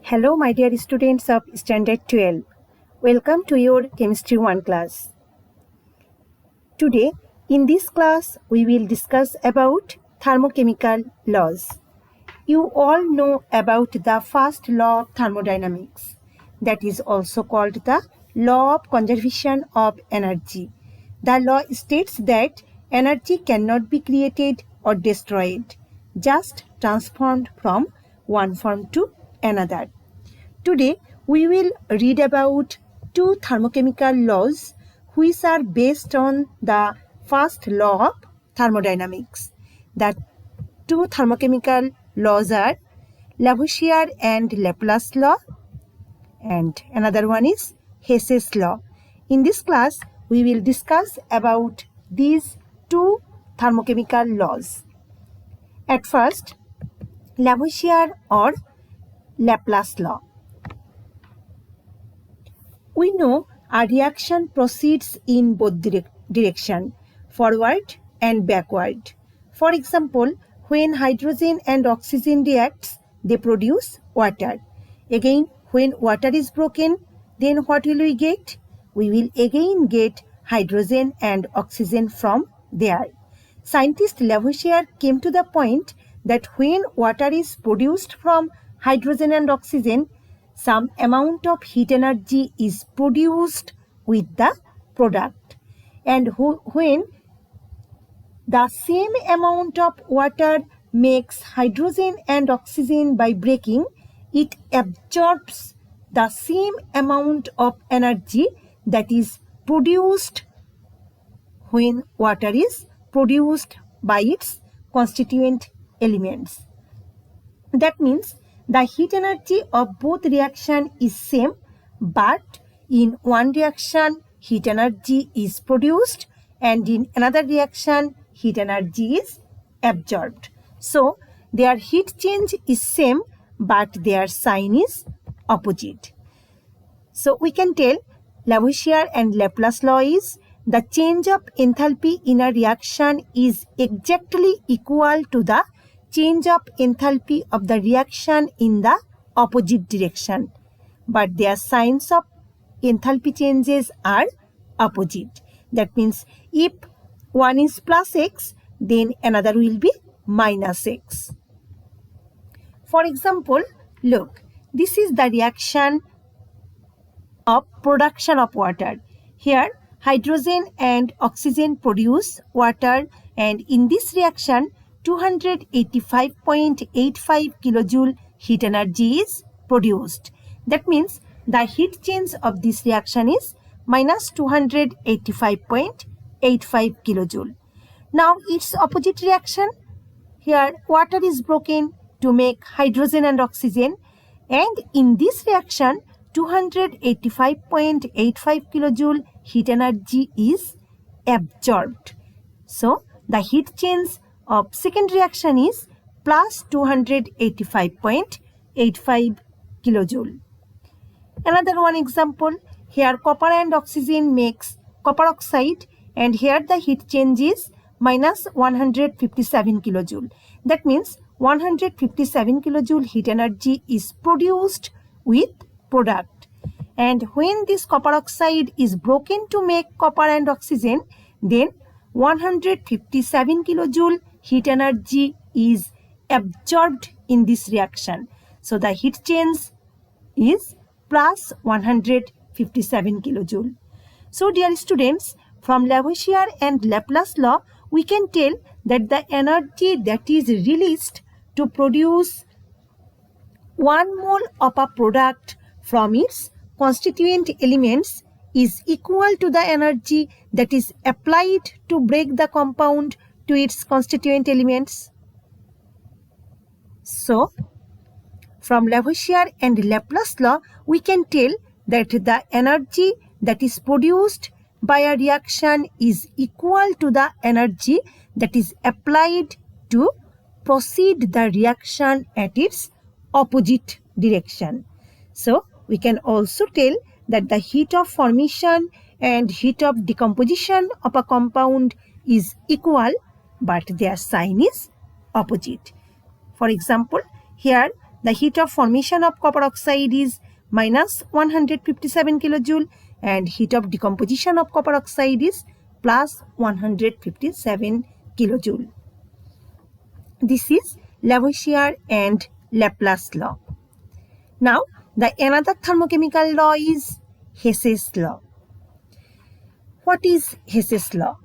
Hello, my dear students of Standard 12. Welcome to your Chemistry 1 class. Today, in this class, we will discuss about thermochemical laws. You all know about the first law of thermodynamics, that is also called the law of conservation of energy. The law states that energy cannot be created or destroyed, just transformed from one form to another. Today, we will read about two thermochemical laws which are based on the first law of thermodynamics. The two thermochemical laws are Lavoisier and Laplace law, and another one is Hess's law. In this class, we will discuss about these two thermochemical laws. At first, Lavoisier or Laplace law. We know a reaction proceeds in both direction, forward and backward. For example, when hydrogen and oxygen reacts, they produce water. Again, when water is broken, then what will we get? We will again get hydrogen and oxygen from there. Scientist Lavoisier came to the point that when water is produced from hydrogen and oxygen, some amount of heat energy is produced with the product. And when the same amount of water makes hydrogen and oxygen by breaking, it absorbs the same amount of energy that is produced when water is produced by its constituent elements. That means the heat energy of both reaction is same, but in one reaction heat energy is produced and in another reaction heat energy is absorbed. So their heat change is same, but their sign is opposite. So we can tell Lavoisier and Laplace law is the change of enthalpy in a reaction is exactly equal to the change of enthalpy of the reaction in the opposite direction, but their signs of enthalpy changes are opposite. That means if one is plus x, then another will be minus x. For example, look, this is the reaction of production of water. Here, hydrogen and oxygen produce water, and in this reaction, 285.85 kilojoule heat energy is produced. That means the heat change of this reaction is minus 285.85 kilojoule. Now its opposite reaction, here water is broken to make hydrogen and oxygen, and in this reaction 285.85 kilojoule heat energy is absorbed. So the heat change of second reaction is plus 285.85 kilojoule. Another one example, here copper and oxygen makes copper oxide, and here the heat change is minus 157 kilojoule. That means 157 kilojoule heat energy is produced with product. And when this copper oxide is broken to make copper and oxygen, then 157 kilojoule heat energy is absorbed in this reaction. So the heat change is plus 157 kilojoule. So dear students, from Lavoisier and Laplace law, we can tell that the energy that is released to produce 1 mole of a product from its constituent elements is equal to the energy that is applied to break the compound to its constituent elements. So, from Lavoisier and Laplace law, we can tell that the energy that is produced by a reaction is equal to the energy that is applied to proceed the reaction at its opposite direction. So, we can also tell that the heat of formation and heat of decomposition of a compound is equal, but their sign is opposite. For example, here the heat of formation of copper oxide is minus 157 kilojoule and heat of decomposition of copper oxide is plus 157 kilojoule. This is Lavoisier and Laplace law. Now, the another thermochemical law is Hess's law. What is Hess's law?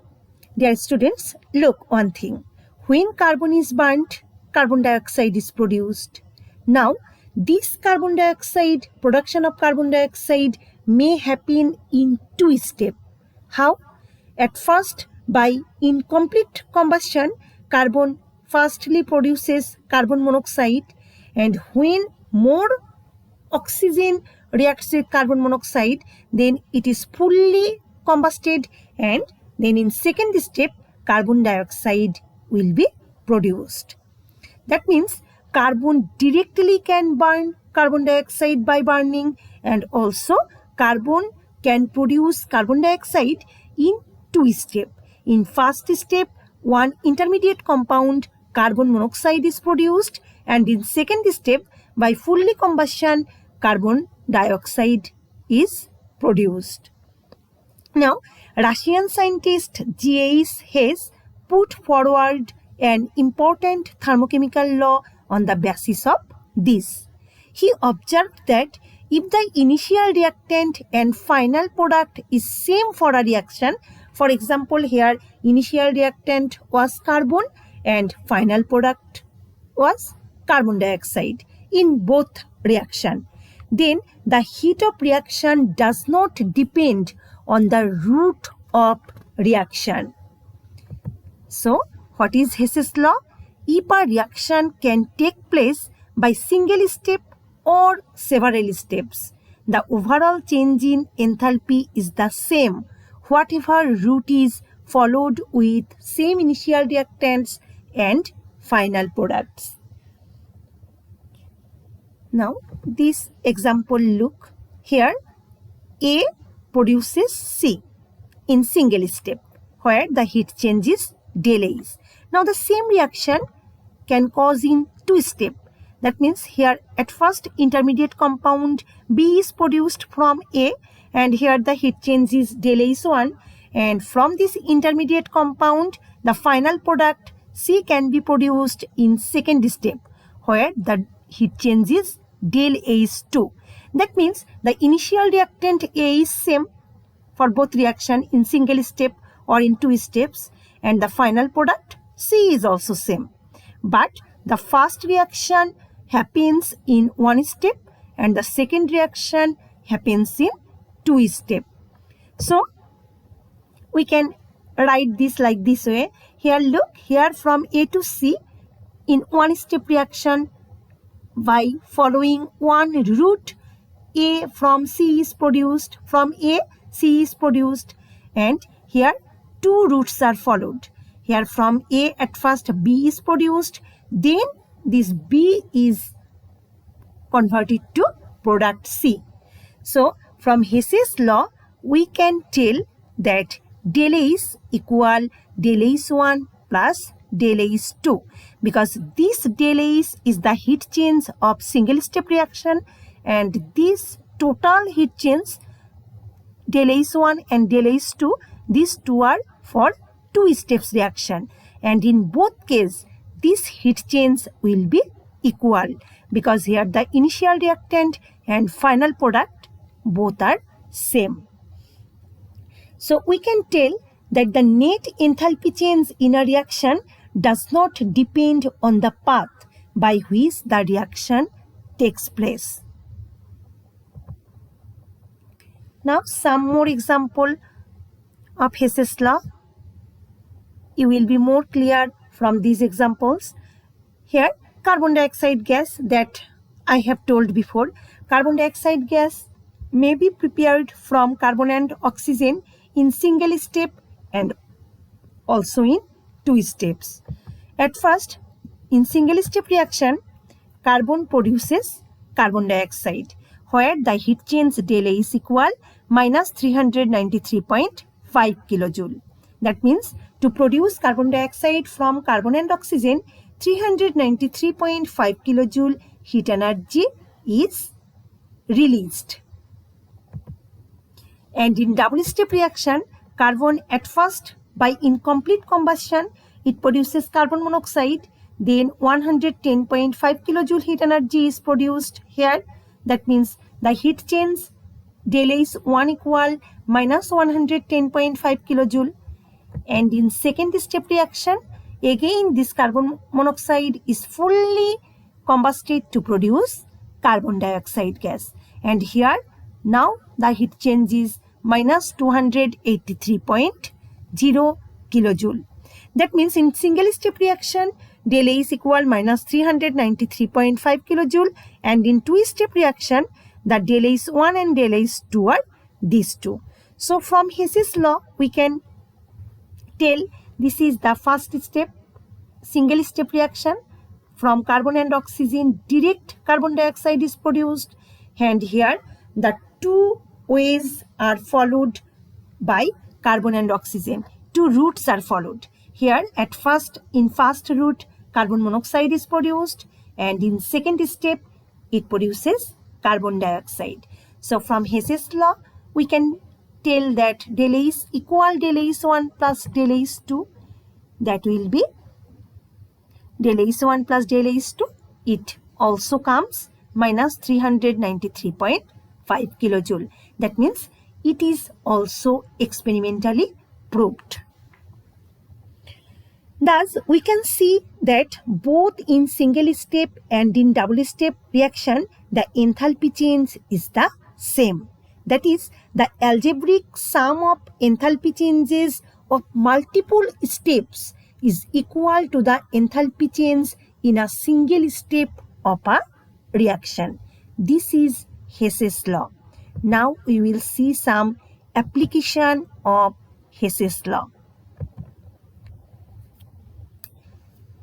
Dear students, look one thing. When carbon is burnt, carbon dioxide is produced. Now, this carbon dioxide, production of carbon dioxide may happen in two steps. How? At first, by incomplete combustion, carbon firstly produces carbon monoxide, and when more oxygen reacts with carbon monoxide, then it is fully combusted, and then in second step, carbon dioxide will be produced. That means carbon directly can burn carbon dioxide by burning, and also carbon can produce carbon dioxide in two steps. In first step, one intermediate compound carbon monoxide is produced, and in second step, by fully combustion, carbon dioxide is produced. Now, Russian scientist J.H. Hess put forward an important thermochemical law on the basis of this. He observed that if the initial reactant and final product is same for a reaction, for example, here initial reactant was carbon and final product was carbon dioxide in both reaction, then the heat of reaction does not depend on the route of reaction. So, what is Hess's law? If a reaction can take place by single step or several steps, the overall change in enthalpy is the same, whatever route is followed with same initial reactants and final products. Now, this example look here. A produces C in single step where the heat change is del A's. Now, the same reaction can cause in two step. That means here at first intermediate compound B is produced from A, and here the heat change is del A is 1, and from this intermediate compound the final product C can be produced in second step where the heat change is del A is 2. That means the initial reactant A is same for both reaction in single step or in two steps, and the final product C is also same. But the first reaction happens in one step and the second reaction happens in two step. So, we can write this like this way. Here look, here from A to C in one step reaction by following one route, A from C is produced, from A C is produced, and here two routes are followed. Here from A at first B is produced, then this B is converted to product C. So, from Hess's law, we can tell that del A is equal del A is 1 plus del A is 2, because this del A is the heat change of single step reaction, and this total heat change del A is 1 and del A is 2, these two are for two steps reaction, and in both cases this heat change will be equal because here the initial reactant and final product both are same. So we can tell that the net enthalpy change in a reaction does not depend on the path by which the reaction takes place. Now some more example of Hess's law. You will be more clear from these examples. Here carbon dioxide gas that I have told before. Carbon dioxide gas may be prepared from carbon and oxygen in single step and also in two steps. At first, in single step reaction, carbon produces carbon dioxide where the heat change del A is equal minus 393.5 kilojoule. That means to produce carbon dioxide from carbon and oxygen, 393.5 kilojoule heat energy is released. And in double step reaction, carbon at first by incomplete combustion, it produces carbon monoxide, then 110.5 kilojoule heat energy is produced here. That means the heat change del is 1 equal minus 110.5 kilojoule. And in second step reaction, again this carbon monoxide is fully combusted to produce carbon dioxide gas. And here now the heat change is minus 283.0 kilojoule. That means in single step reaction, del A is equal minus 393.5 kilojoule, and in two step reaction, the del A is 1 and del A is 2 are these two. So from Hess's law, we can tell this is the first step, single step reaction. From carbon and oxygen, direct carbon dioxide is produced, and here the two ways are followed by carbon and oxygen. Two routes are followed. Here at first, in first route, carbon monoxide is produced, and in second step, it produces carbon dioxide. So from Hess's law, we can tell that del A is equal del A is 1 plus del A is 2. That will be del A is 1 plus del A is 2. It also comes minus 393.5 kilojoule. That means it is also experimentally proved. Thus, we can see that both in single step and in double step reaction, the enthalpy change is the same. That is, the algebraic sum of enthalpy changes of multiple steps is equal to the enthalpy change in a single step of a reaction. This is Hess's law. Now we will see some application of Hess's law.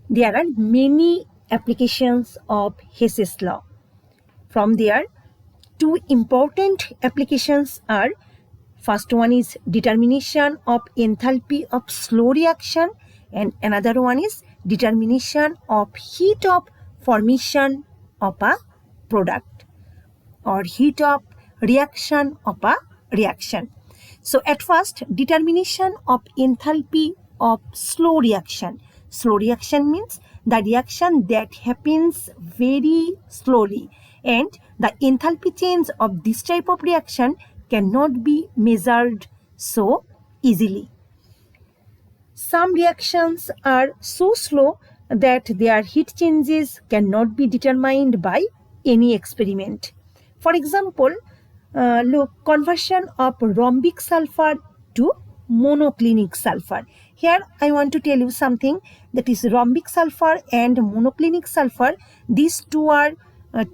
There are many applications of Hess's law. From there, two important applications are, first one is determination of enthalpy of slow reaction, and another one is determination of heat of formation of a product or heat of reaction of a reaction. So at first, determination of enthalpy of slow reaction. Slow reaction means the reaction that happens very slowly, and the enthalpy change of this type of reaction cannot be measured so easily. Some reactions are so slow that their heat changes cannot be determined by any experiment. For example, look, conversion of rhombic sulfur to monoclinic sulfur. Here I want to tell you something, that is rhombic sulfur and monoclinic sulfur. These two are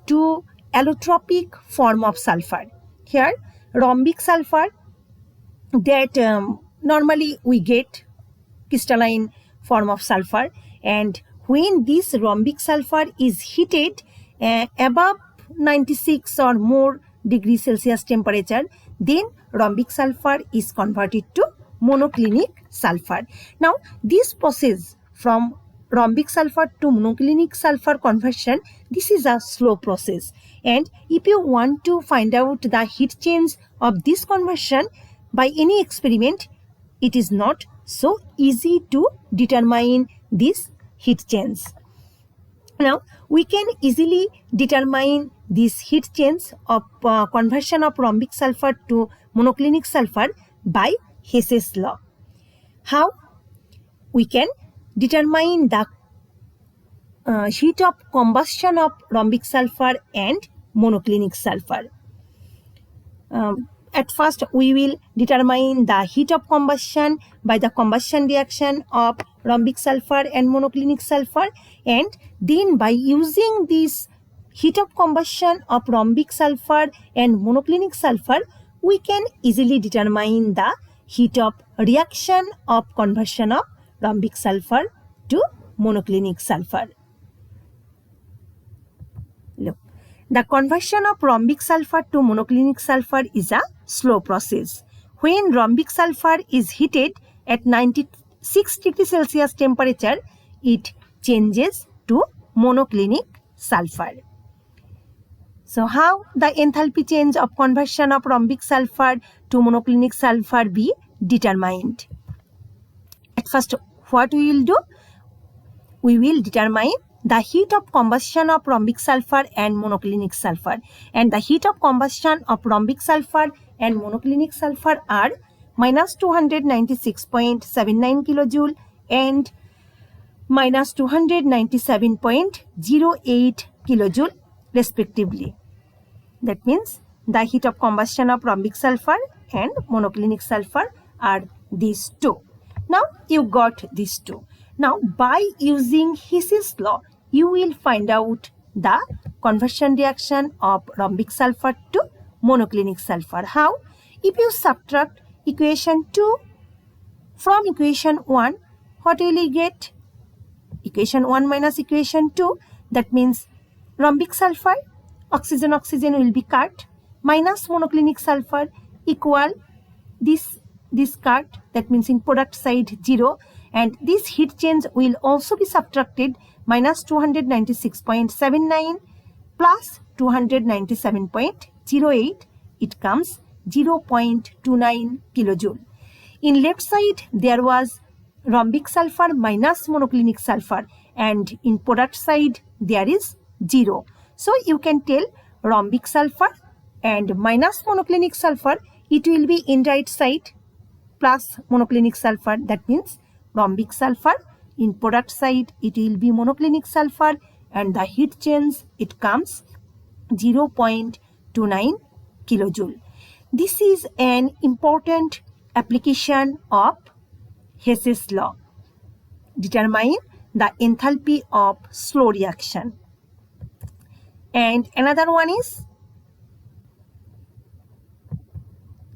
two allotropic form of sulfur. Here rhombic sulfur, that normally we get crystalline form of sulfur, and when this rhombic sulfur is heated above 96 or more degrees Celsius temperature, then rhombic sulfur is converted to monoclinic sulfur. Now this process from rhombic sulfur to monoclinic sulfur conversion, this is a slow process, and if you want to find out the heat change of this conversion by any experiment, it is not so easy to determine this heat change. Now we can easily determine this heat change of conversion of rhombic sulfur to monoclinic sulfur by Hess's law. How? We can determine the heat of combustion of rhombic sulfur and monoclinic sulfur. At first, we will determine the heat of combustion by the combustion reaction of rhombic sulfur and monoclinic sulfur, and then by using this heat of combustion of rhombic sulfur and monoclinic sulfur, we can easily determine the heat of reaction of conversion of rhombic sulfur to monoclinic sulfur. Look, the conversion of rhombic sulfur to monoclinic sulfur is a slow process. When rhombic sulfur is heated at 96 degrees Celsius temperature, it changes to monoclinic sulfur. So how the enthalpy change of conversion of rhombic sulfur to monoclinic sulfur be determined? At first, what we will do? We will determine the heat of combustion of rhombic sulfur and monoclinic sulfur. And the heat of combustion of rhombic sulfur and monoclinic sulfur are minus 296.79 kilojoule and minus 297.08 kilojoule respectively. That means the heat of combustion of rhombic sulfur and monoclinic sulfur are these two. Now you got these two. Now by using Hiss's law, you will find out the conversion reaction of rhombic sulfur to monoclinic sulfur. How? If you subtract equation 2 from equation 1, what will you get? Equation 1 minus equation 2, that means rhombic sulfur, oxygen will be cut, minus monoclinic sulfur equal this cut, that means in product side 0, and this heat change will also be subtracted, minus 296.79 plus 297.08, it comes 0.29 kilojoule. In left side there was rhombic sulfur minus monoclinic sulfur, and in product side there is 0. So you can tell rhombic sulfur and minus monoclinic sulfur, it will be in right side, plus monoclinic sulfur, that means rhombic sulfur. In product side it will be monoclinic sulfur, and the heat change, it comes 0.29 kilojoule. This is an important application of Hess's law. Determine the enthalpy of slow reaction. And another one is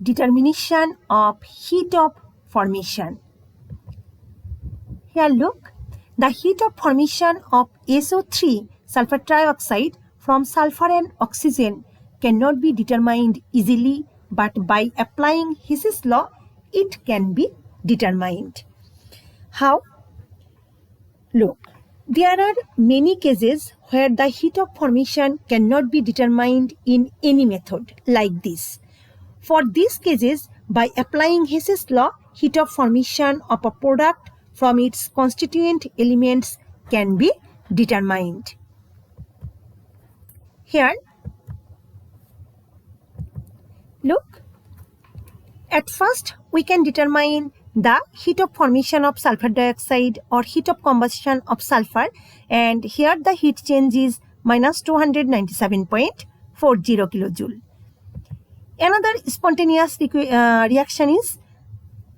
determination of heat of formation. Here look, the heat of formation of SO3 sulfur trioxide from sulfur and oxygen cannot be determined easily, but by applying Hiss's law, it can be determined. How? Look, there are many cases where the heat of formation cannot be determined in any method like this. For these cases, by applying Hess's law, heat of formation of a product from its constituent elements can be determined. Here, look, at first we can determine the heat of formation of sulfur dioxide or heat of combustion of sulfur, and here the heat change is minus 297.40 kilojoule. Another spontaneous reaction is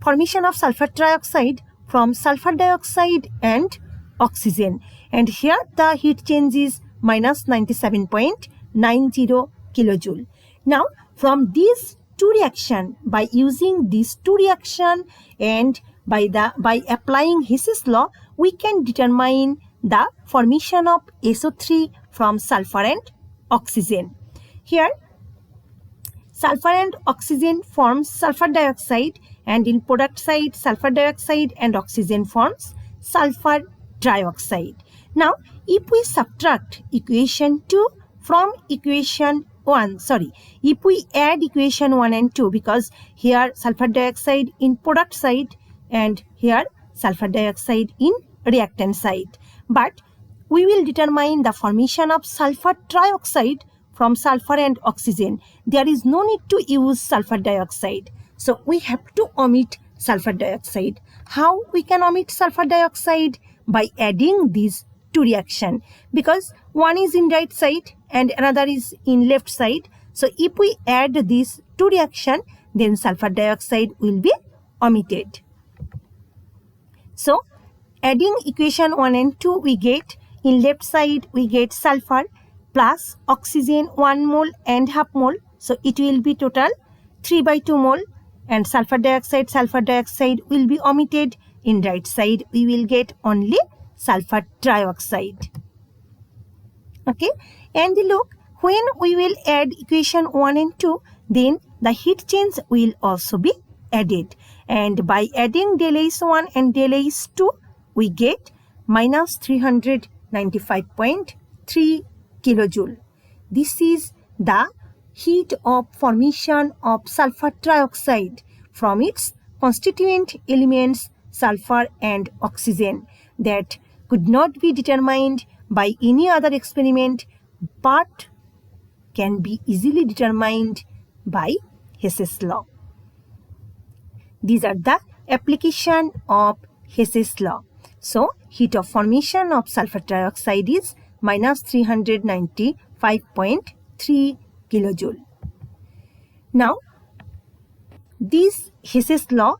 formation of sulfur trioxide from sulfur dioxide and oxygen, and here the heat change is minus 97.90 kilojoule. Now from these two reaction, by using these two reaction and by applying Hess's law, we can determine the formation of SO3 from sulfur and oxygen. Here sulfur and oxygen forms sulfur dioxide, and in product side sulfur dioxide and oxygen forms sulfur trioxide. Now if we subtract equation 2 from equation 1, if we add equation 1 and 2, because here sulfur dioxide in product side and here sulfur dioxide in reactant side, but we will determine the formation of sulfur trioxide from sulfur and oxygen. There is no need to use sulfur dioxide, so we have to omit sulfur dioxide. How we can omit sulfur dioxide? By adding these two reaction, because one is in right side and another is in left side. So if we add these two reaction, then sulfur dioxide will be omitted. So adding equation 1 and 2, we get in left side we get sulfur plus oxygen 1 mole and half mole, so it will be total 3/2 mole, and sulfur dioxide will be omitted. In right side we will get only sulfur trioxide. Okay, and look, when we will add equation 1 and 2, then the heat change will also be added, and by adding del H1 and del H2 we get minus 395.3 kilojoule. This is the heat of formation of sulfur trioxide from its constituent elements sulfur and oxygen that could not be determined by any other experiment but can be easily determined by Hess's law. These are the application of Hess's law. So, heat of formation of sulfur trioxide is minus 395.3 kilojoule. Now, this Hess's law,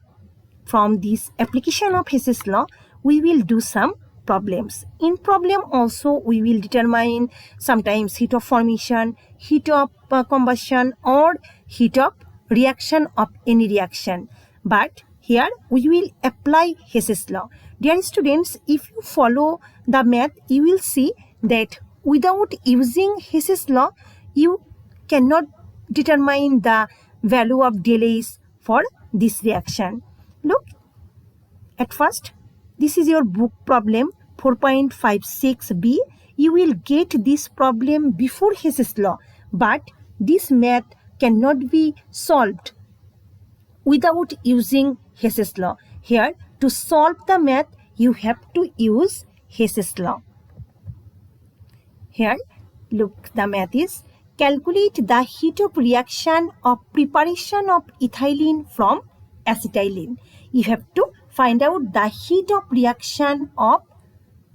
from this application of Hess's law, we will do some problems. In problem also, we will determine sometimes heat of formation, heat of combustion, or heat of reaction of any reaction. But here we will apply Hess's law. Dear students, if you follow the math, you will see that without using Hess's law, you cannot determine the value of del H for this reaction. Look, at first, this is your book problem 4.56b. You will get this problem before Hess's law, but this math cannot be solved without using Hess's law. Here, to solve the math, you have to use Hess's law. Here, look, the math is calculate the heat of reaction of preparation of ethylene from acetylene. You have to find out the heat of reaction of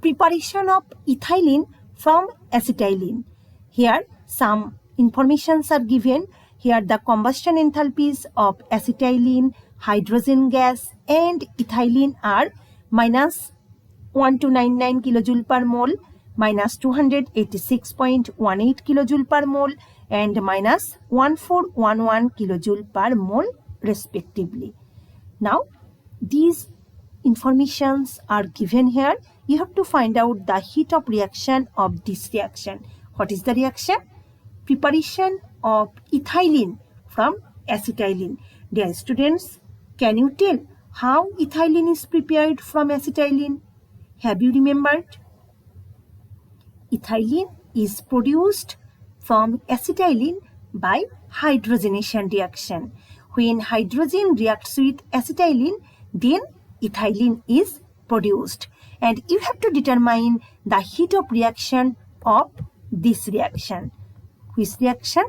preparation of ethylene from acetylene. Here, some informations are given. Here the combustion enthalpies of acetylene, hydrogen gas and ethylene are minus 1299 kilojoule per mole, minus 286.18 kilojoule per mole and minus 1411 kilojoule per mole respectively. Now, these informations are given here. You have to find out the heat of reaction of this reaction. What is the reaction? Preparation of ethylene from acetylene. Dear students, can you tell how ethylene is prepared from acetylene? Have you remembered? Ethylene is produced from acetylene by hydrogenation reaction. When hydrogen reacts with acetylene, then ethylene is produced. And you have to determine the heat of reaction of this reaction. Which reaction?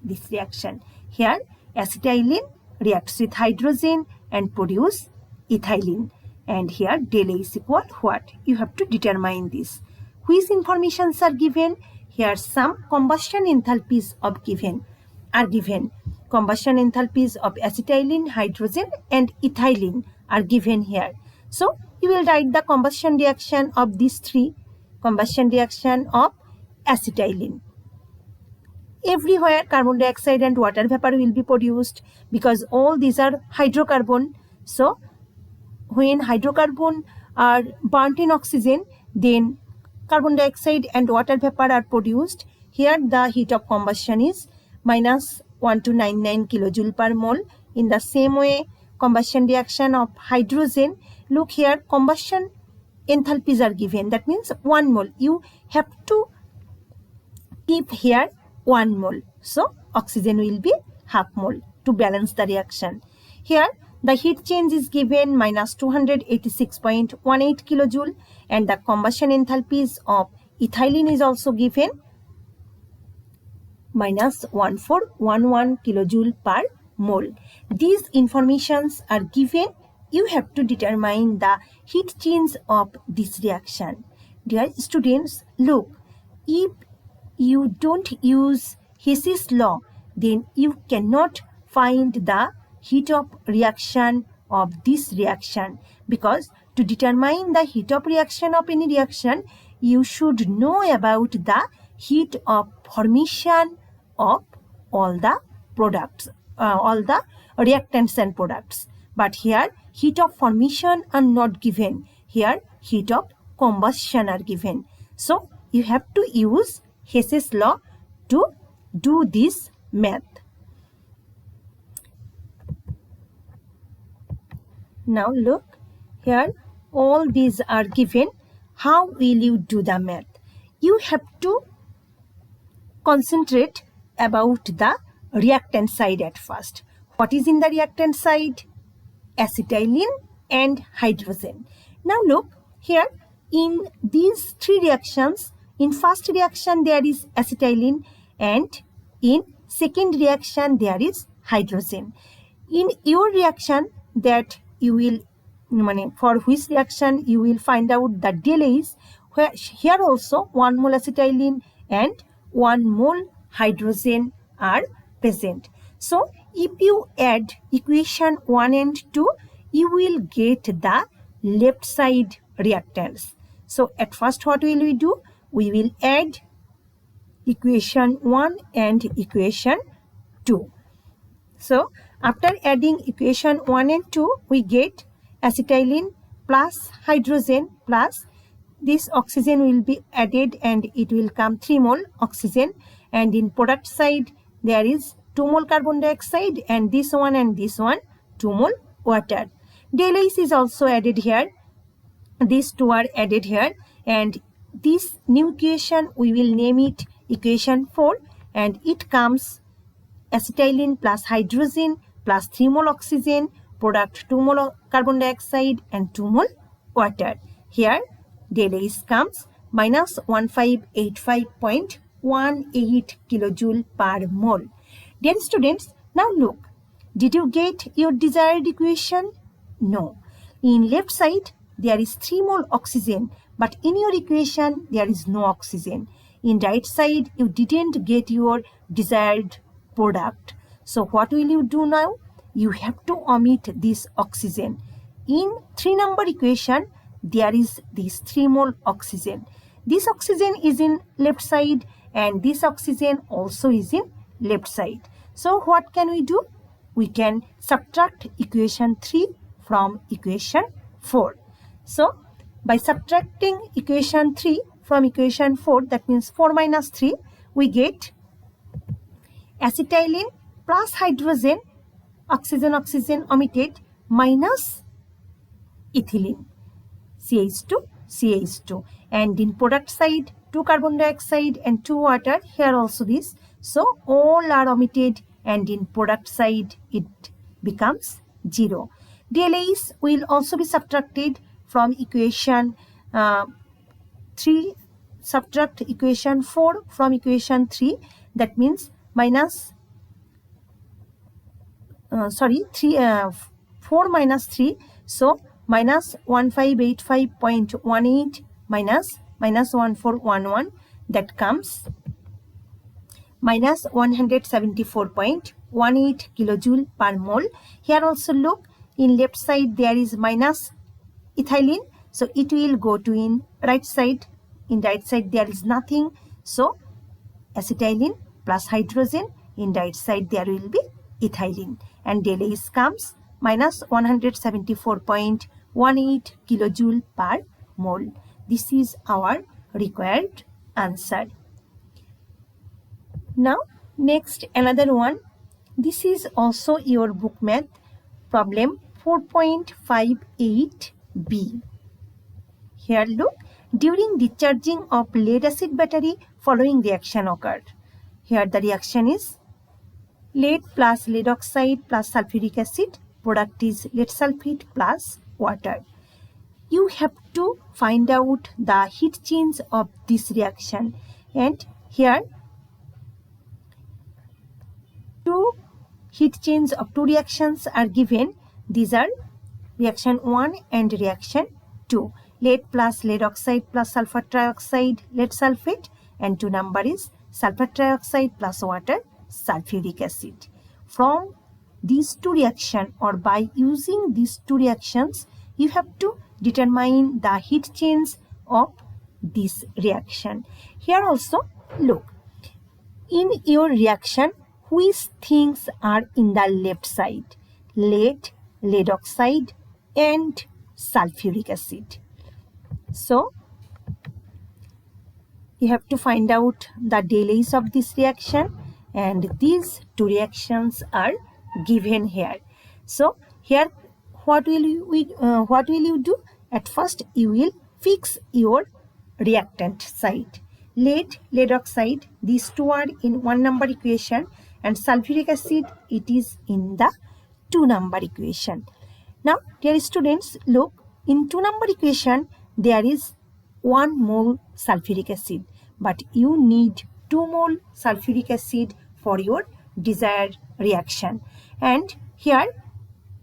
This reaction. Here, acetylene reacts with hydrogen and produce ethylene. And here, del A is equal what? You have to determine this. Which informations are given? Here, some combustion enthalpies are given. Combustion enthalpies of acetylene, hydrogen and ethylene are given here. So, you will write the combustion reaction of these three. Combustion reaction of acetylene. Everywhere carbon dioxide and water vapor will be produced because all these are hydrocarbon. So, when hydrocarbon are burnt in oxygen, then carbon dioxide and water vapor are produced. Here the heat of combustion is minus 1299 kilojoule per mole. In the same way, combustion reaction of hydrogen, look here, combustion enthalpies are given. That means 1 mole. You have to keep here 1 mole. So, oxygen will be half mole to balance the reaction. Here, the heat change is given minus 286.18 kilojoule and the combustion enthalpies of ethylene is also given minus 1411 kilojoule per mole. These informations are given. You have to determine the heat change of this reaction. Dear students, look, if you don't use Hess's law, then you cannot find the heat of reaction of this reaction, because to determine the heat of reaction of any reaction, you should know about the heat of formation of all the products, all the reactants and products. But here, heat of formation are not given. Here, heat of combustion are given. So, you have to use Hess's law to do this math. Now look, here all these are given. How will you do the math? You have to concentrate about the reactant side at first. What is in the reactant side? Acetylene and hydrogen. Now look here, in these three reactions, in first reaction there is acetylene and in second reaction there is hydrogen. In your reaction that you will, for which reaction you will find out the delays, where here also 1 mole acetylene and 1 mole hydrogen are present. So if you add equation 1 and 2, you will get the left side reactants. So at first what will we do? We will add equation 1 and equation 2. So after adding equation 1 and 2, we get acetylene plus hydrogen plus this oxygen will be added and it will come 3 mole oxygen, and in product side there is 2 mole carbon dioxide and this one 2 mole water. Delase is also added here. These two are added here, and this new equation we will name it equation 4, and it comes acetylene plus hydrogen plus 3 mole oxygen, product 2 mole carbon dioxide and 2 mole water. Here delase comes minus 1585.18 kilojoule per mole. Dear students, now look, did you get your desired equation? No. In left side there is 3 mole oxygen, but in your equation there is no oxygen. In right side you didn't get your desired product. So what will you do now? You have to omit this oxygen. In 3 number equation there is this 3 mole oxygen. This oxygen is in left side and this oxygen also is in left side. So what can we do? We can subtract equation 3 from equation 4. So by subtracting equation 3 from equation 4, that means 4 minus 3, we get acetylene plus hydrogen, oxygen omitted, minus ethylene, CH2, and in product side 2 carbon dioxide and 2 water, here also this. So all are omitted and in product side it becomes 0. Delase will also be subtracted from equation 3, subtract equation 4 from equation 3, that means minus 4 minus 3, so minus 1585.18 minus 1411, that comes minus 174.18 kilojoule per mole. Here also look, in left side there is minus ethylene, so it will go to in right side. In right side there is nothing, so acetylene plus hydrogen, in right side there will be ethylene, and delase comes minus 174.18 kilojoule per mole. This is our required answer. Now next another one. This is also your book math problem 4.58b. Here look, during discharging of lead acid battery following reaction occurred. Here the reaction is lead plus lead oxide plus sulfuric acid, product is lead sulfate plus water. You have to find out the heat change of this reaction, and here two heat change of two reactions are given. These are reaction 1 and reaction 2. Lead plus lead oxide plus sulfur trioxide lead sulfate, and 2 number is sulfur trioxide plus water sulfuric acid. From these two reactions, or by using these two reactions, you have to determine the heat change of this reaction. Here also look, in your reaction which things are in the left side? Lead, lead oxide and sulfuric acid. So you have to find out the delase of this reaction, and these two reactions are given here. So here what will you do? At first you will fix your reactant side. lead oxide, these two are in 1 number equation, and sulfuric acid, it is in the 2 number equation. Now, dear students, look, in 2 number equation, there is 1 mole sulfuric acid, but you need 2 mole sulfuric acid for your desired reaction. And here,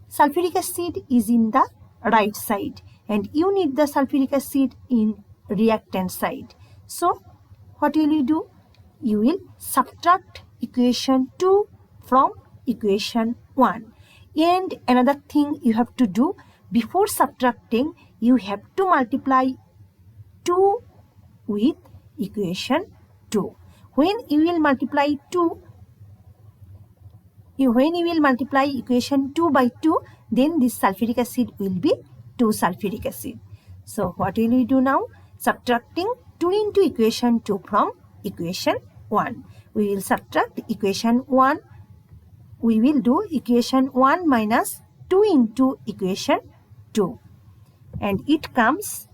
sulfuric acid is in the right side, and you need the sulfuric acid in reactant side. So, what will you do? You will subtract equation 2 from equation 1. And another thing you have to do, before subtracting, you have to multiply 2 with equation 2. When you will multiply equation 2 by 2, then this sulfuric acid will be 2 sulfuric acid. So what will we do now? Subtracting 2 into equation 2 from equation 1. We will subtract equation 1. We will do equation 1 minus 2 into equation 2. And it comes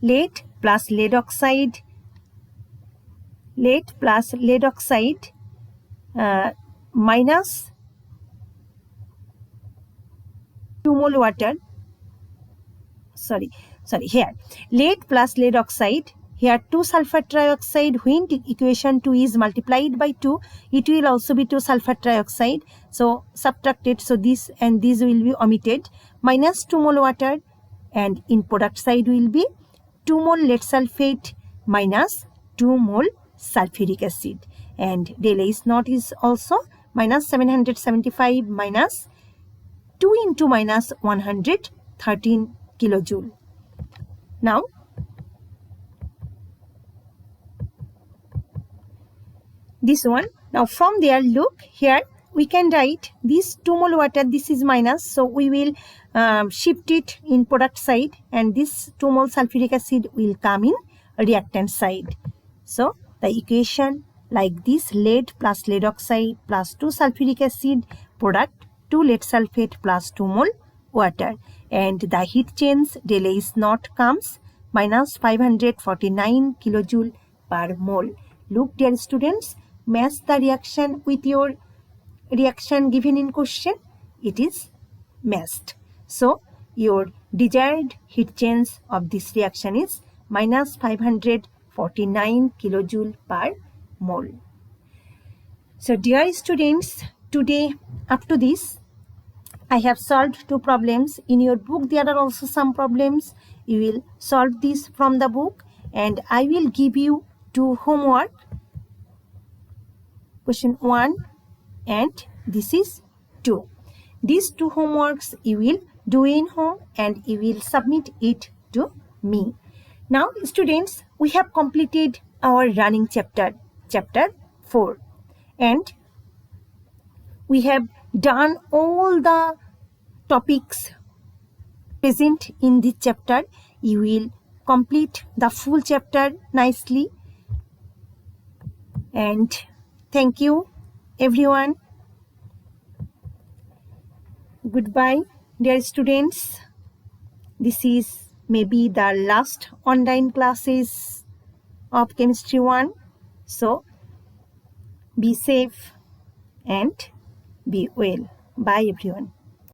lead plus lead oxide, minus 2 mole water. Here lead plus lead oxide, here 2 sulfur trioxide. When equation 2 is multiplied by 2, it will also be 2 sulfur trioxide. So subtract it. So this and this will be omitted. Minus 2 mole water, and in product side will be 2 mole lead sulfate minus 2 mole sulfuric acid. And del H naught is also minus 775 minus 2 into minus 113 kilojoule. Now, this one. Now from there, look here, we can write this 2 mole water, this is minus, so we will shift it in product side, and this 2 mole sulfuric acid will come in reactant side. So the equation like this: lead plus lead oxide plus 2 sulfuric acid product 2 lead sulfate plus 2 mole water, and the heat change del H naught comes minus 549 kilojoule per mole. Look, dear students, match the reaction with your reaction given in question. It is matched. So your desired heat change of this reaction is minus 549 kilojoule per mole. So dear students, today up to this, I have solved 2 problems. In your book there are also some problems. You will solve this from the book, and I will give you 2 homework. Question 1 and this is 2. These 2 homeworks you will do in home, and you will submit it to me. Now students, we have completed our running chapter 4, and we have done all the topics present in this chapter. You will complete the full chapter nicely. And thank you everyone. Goodbye, dear students. This is maybe the last online classes of Chemistry 1. So be safe and be well. Bye everyone.